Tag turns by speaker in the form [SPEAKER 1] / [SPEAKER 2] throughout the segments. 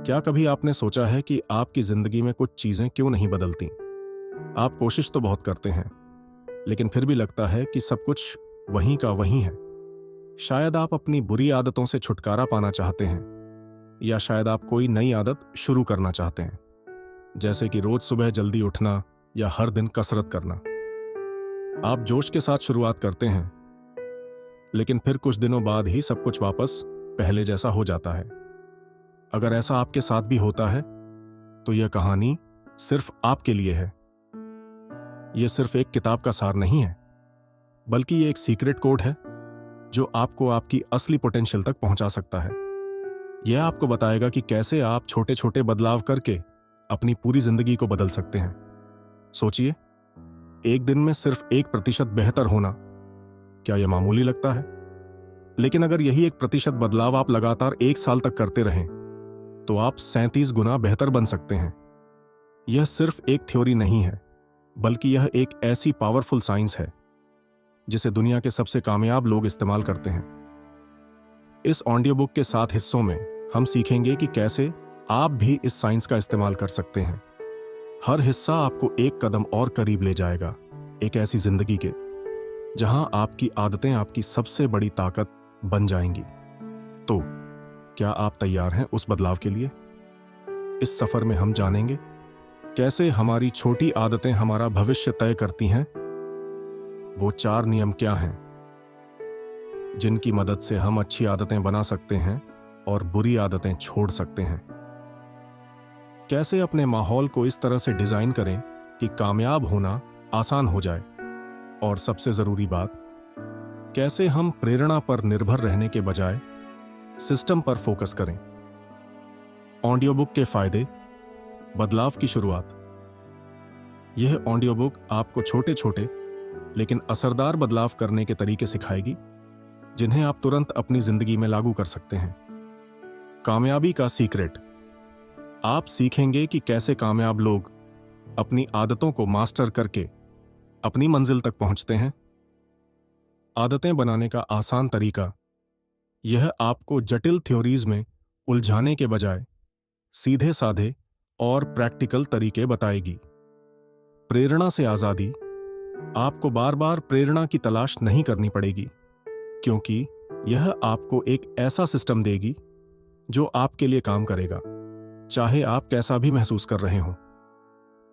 [SPEAKER 1] क्या कभी आपने सोचा है कि आपकी जिंदगी में कुछ चीजें क्यों नहीं बदलती? आप कोशिश तो बहुत करते हैं, लेकिन फिर भी लगता है कि सब कुछ वहीं का वहीं है। शायद आप अपनी बुरी आदतों से छुटकारा पाना चाहते हैं, या शायद आप कोई नई आदत शुरू करना चाहते हैं, जैसे कि रोज सुबह जल्दी उठना या हर दिन कसरत करना। आप जोश के साथ शुरुआत करते हैं, लेकिन फिर कुछ दिनों बाद ही सब कुछ वापस पहले जैसा हो जाता है। अगर ऐसा आपके साथ भी होता है, तो यह कहानी सिर्फ आपके लिए है। यह सिर्फ एक किताब का सार नहीं है, बल्कि यह एक सीक्रेट कोड है जो आपको आपकी असली पोटेंशियल तक पहुंचा सकता है। यह आपको बताएगा कि कैसे आप छोटे छोटे बदलाव करके अपनी पूरी जिंदगी को बदल सकते हैं। सोचिए, एक दिन में सिर्फ 1% बेहतर होना, क्या यह मामूली लगता है? लेकिन अगर यही 1% बदलाव आप लगातार 1 साल तक करते रहें, तो आप 37 गुना बेहतर बन सकते हैं। यह सिर्फ एक थ्योरी नहीं है, बल्कि यह एक ऐसी पावरफुल साइंस है जिसे दुनिया के सबसे कामयाब लोग इस्तेमाल करते हैं। इस ऑडियो बुक के 7 हिस्सों में हम सीखेंगे कि कैसे आप भी इस साइंस का इस्तेमाल कर सकते हैं। हर हिस्सा आपको एक कदम और करीब ले जाएगा, एक ऐसी जिंदगी के जहां आपकी आदतें आपकी सबसे बड़ी ताकत बन जाएंगी। तो क्या आप तैयार हैं उस बदलाव के लिए? इस सफर में हम जानेंगे कैसे हमारी छोटी आदतें हमारा भविष्य तय करती हैं। वो 4 नियम क्या हैं जिनकी मदद से हम अच्छी आदतें बना सकते हैं और बुरी आदतें छोड़ सकते हैं। कैसे अपने माहौल को इस तरह से डिजाइन करें कि कामयाब होना आसान हो जाए। और सबसे जरूरी बात, कैसे हम प्रेरणा पर निर्भर रहने के बजाय सिस्टम पर फोकस करें। ऑडियो बुक के फायदे, बदलाव की शुरुआत। यह ऑडियो बुक आपको छोटे छोटे लेकिन असरदार बदलाव करने के तरीके सिखाएगी, जिन्हें आप तुरंत अपनी जिंदगी में लागू कर सकते हैं। कामयाबी का सीक्रेट। आप सीखेंगे कि कैसे कामयाब लोग अपनी आदतों को मास्टर करके अपनी मंजिल तक पहुंचते हैं। आदतें बनाने का आसान तरीका। यह आपको जटिल थ्योरीज में उलझाने के बजाय सीधे साधे और प्रैक्टिकल तरीके बताएगी। प्रेरणा से आजादी। आपको बार बार प्रेरणा की तलाश नहीं करनी पड़ेगी, क्योंकि यह आपको एक ऐसा सिस्टम देगी जो आपके लिए काम करेगा, चाहे आप कैसा भी महसूस कर रहे हो।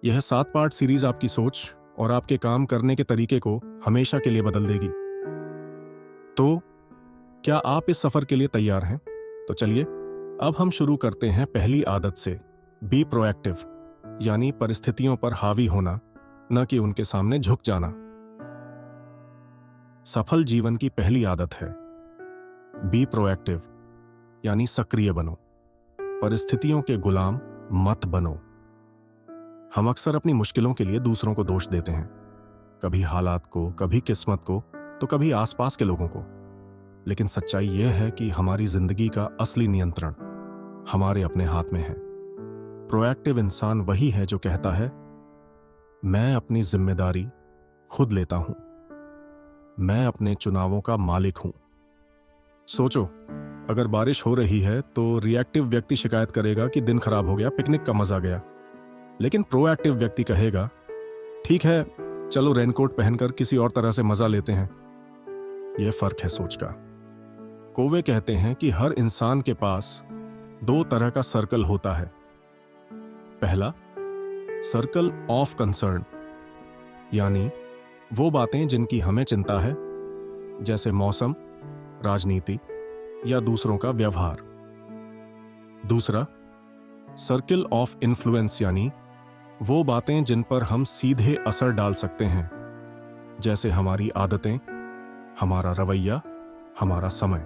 [SPEAKER 1] यह 7 पार्ट सीरीज आपकी सोच और आपके काम करने के तरीके को हमेशा के लिए बदल देगी। तो क्या आप इस सफर के लिए तैयार हैं? तो चलिए अब हम शुरू करते हैं पहली आदत से। बी प्रोएक्टिव, यानी परिस्थितियों पर हावी होना, न कि उनके सामने झुक जाना। सफल जीवन की पहली आदत है बी प्रोएक्टिव, यानी सक्रिय बनो। परिस्थितियों के गुलाम मत बनो। हम अक्सर अपनी मुश्किलों के लिए दूसरों को दोष देते हैं, कभी हालात को, कभी किस्मत को, तो कभी आसपास के लोगों को। लेकिन सच्चाई यह है कि हमारी जिंदगी का असली नियंत्रण हमारे अपने हाथ में है। प्रोएक्टिव इंसान वही है जो कहता है, मैं अपनी जिम्मेदारी खुद लेता हूं, मैं अपने चुनावों का मालिक हूं। सोचो, अगर बारिश हो रही है तो रिएक्टिव व्यक्ति शिकायत करेगा कि दिन खराब हो गया, पिकनिक का मजा गया। लेकिन प्रोएक्टिव व्यक्ति कहेगा, ठीक है, चलो रेनकोट पहनकर किसी और तरह से मजा लेते हैं। यह फर्क है सोच का। कोवे कहते हैं कि हर इंसान के पास 2 तरह का सर्कल होता है। पहला, सर्कल ऑफ कंसर्न, यानी वो बातें जिनकी हमें चिंता है, जैसे मौसम, राजनीति या दूसरों का व्यवहार। दूसरा, सर्कल ऑफ इन्फ्लुएंस, यानी वो बातें जिन पर हम सीधे असर डाल सकते हैं, जैसे हमारी आदतें, हमारा रवैया, हमारा समय।